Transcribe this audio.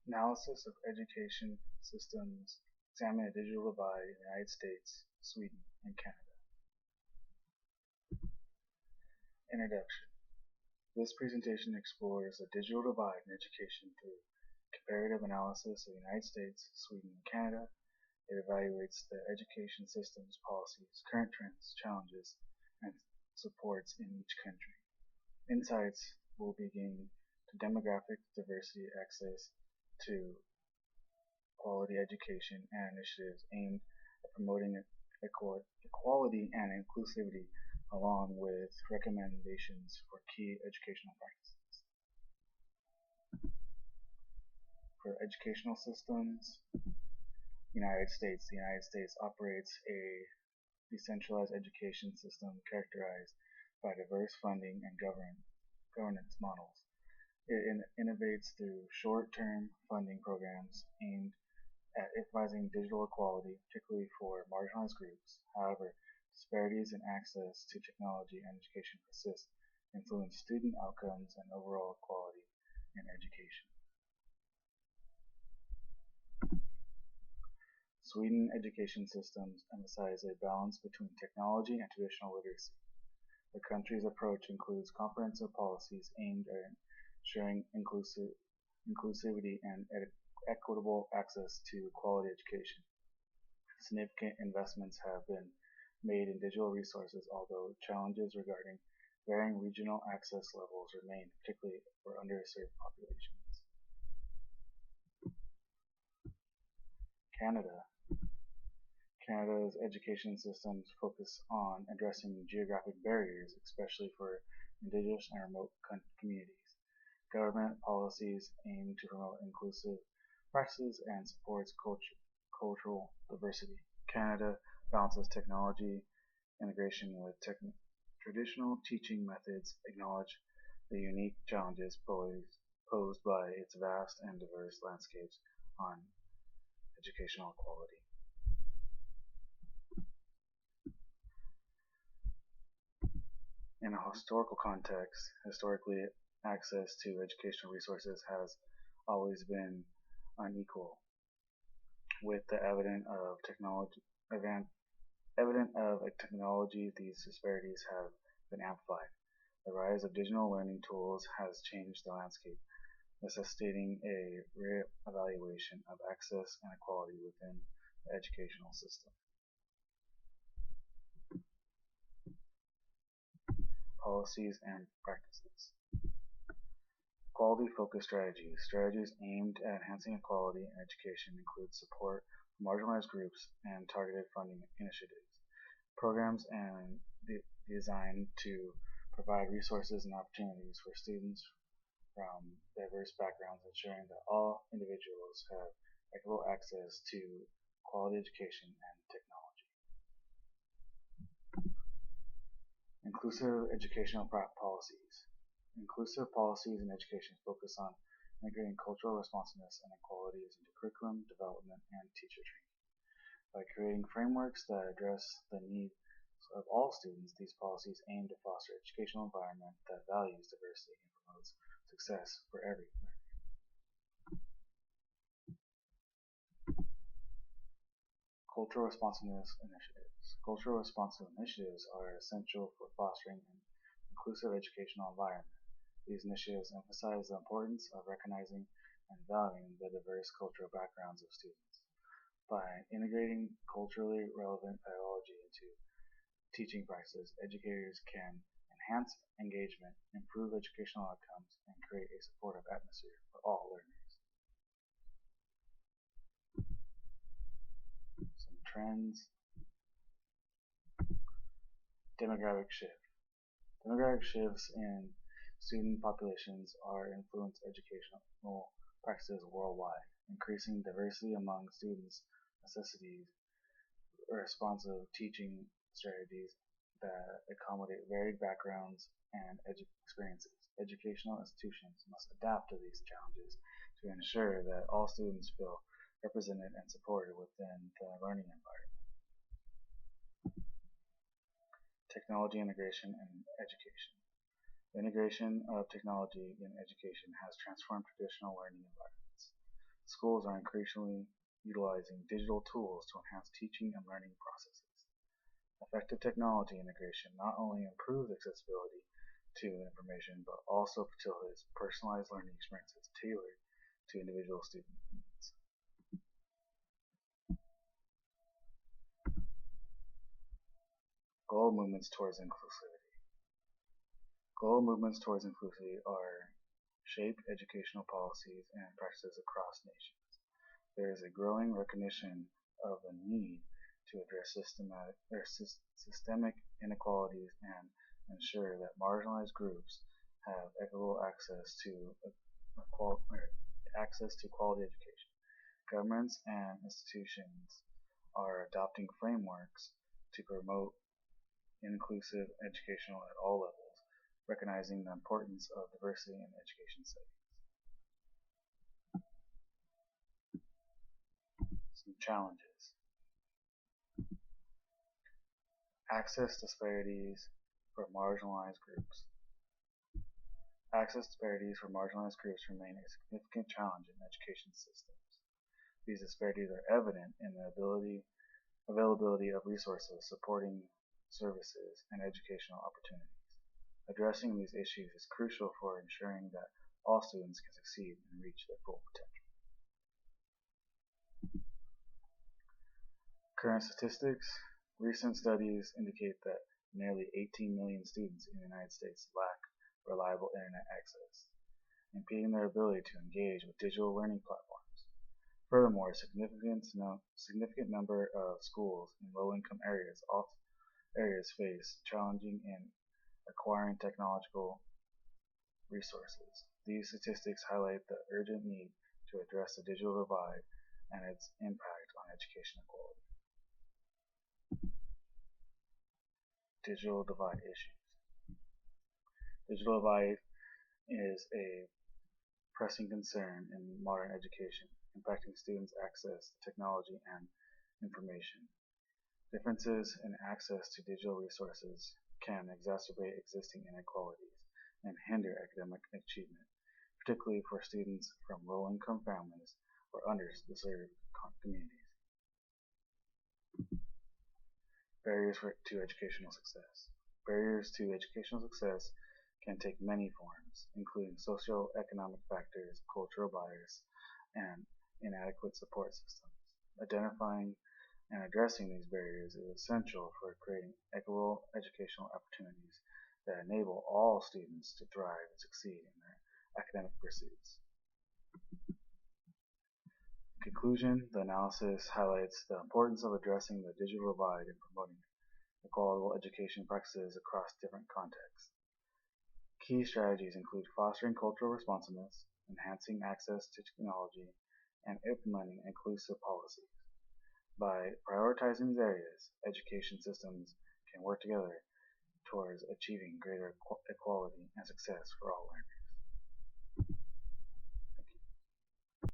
Analysis of education systems examine a digital divide in the United States, Sweden, and Canada. Introduction. This presentation explores the digital divide in education through comparative analysis of the United States, Sweden, and Canada. It evaluates the education system's policies, current trends, challenges, and supports in each country. Insights will be gained to demographic diversity, access to quality education, and initiatives aimed at promoting equality and inclusivity, along with recommendations for key educational practices. For educational systems, United States. The United States operates a decentralized education system characterized by diverse funding and governance models. It innovates through short-term funding programs aimed at advancing digital equality, particularly for marginalized groups. However, disparities in access to technology and education persist, influence student outcomes and overall quality in education. Sweden education systems emphasize a balance between technology and traditional literacy. The country's approach includes comprehensive policies aimed at ensuring inclusivity and equitable access to quality education. Significant investments have been made in digital resources, although challenges regarding varying regional access levels remain, particularly for underserved populations. Canada. Canada's education systems focus on addressing geographic barriers, especially for Indigenous and remote communities. Government policies aim to promote inclusive practices and supports cultural diversity. Canada balances technology integration with traditional teaching methods, acknowledge the unique challenges posed by its vast and diverse landscapes on educational equality. In a historical context, historically, access to educational resources has always been unequal. With the advent of technology, these disparities have been amplified. The rise of digital learning tools has changed the landscape, necessitating a re-evaluation of access and equality within the educational system. Policies and practices. Quality-focused strategies. Strategies aimed at enhancing equality in education include support for marginalized groups and targeted funding initiatives. Programs and designed to provide resources and opportunities for students from diverse backgrounds, ensuring that all individuals have equitable access to quality education and technology. Inclusive educational policies. Inclusive policies in education focus on integrating cultural responsiveness and equalities into curriculum development and teacher training. By creating frameworks that address the needs of all students, these policies aim to foster an educational environment that values diversity and promotes success for every learner. Cultural responsiveness initiatives. Cultural responsive initiatives are essential for fostering an inclusive educational environment. These initiatives emphasize the importance of recognizing and valuing the diverse cultural backgrounds of students. By integrating culturally relevant pedagogy into teaching practices, educators can enhance engagement, improve educational outcomes, and create a supportive atmosphere for all learners. Some trends. Demographic shift. Demographic shifts in student populations are influence educational practices worldwide. Increasing diversity among students necessitates responsive teaching strategies that accommodate varied backgrounds and experiences. Educational institutions must adapt to these challenges to ensure that all students feel represented and supported within the learning environment. Technology integration in education. The integration of technology in education has transformed traditional learning environments. schools are increasingly utilizing digital tools to enhance teaching and learning processes. Effective technology integration not only improves accessibility to information, but also facilitates personalized learning experiences tailored to individual student needs. Global movements towards inclusivity. Global movements towards inclusivity are shape educational policies and practices across nations. There is a growing recognition of the need to address systemic inequalities and ensure that marginalized groups have equitable access to quality education. Governments and institutions are adopting frameworks to promote inclusive education at all levels, recognizing the importance of diversity in education settings. Some challenges. Access disparities for marginalized groups. Access disparities for marginalized groups remain a significant challenge in education systems. These disparities are evident in the availability of resources, supporting services, and educational opportunities. Addressing these issues is crucial for ensuring that all students can succeed and reach their full potential. Current statistics. Recent studies indicate that nearly 18 million students in the United States lack reliable internet access, impeding their ability to engage with digital learning platforms. Furthermore, a significant number of schools in low-income areas face challenges in acquiring technological resources. These statistics highlight the urgent need to address the digital divide and its impact on education equality. Digital divide issues. Digital divide is a pressing concern in modern education, impacting students' access to technology and information. Differences in access to digital resources can exacerbate existing inequalities and hinder academic achievement, particularly for students from low-income families or underserved communities. Barriers to educational success. Barriers to educational success can take many forms, including socioeconomic factors, cultural bias, and inadequate support systems. Identifying and addressing these barriers is essential for creating equitable educational opportunities that enable all students to thrive and succeed in their academic pursuits. In conclusion, the analysis highlights the importance of addressing the digital divide and promoting equitable education practices across different contexts. Key strategies include fostering cultural responsiveness, enhancing access to technology, and implementing inclusive policies. By prioritizing these areas, education systems can work together towards achieving greater equality and success for all learners.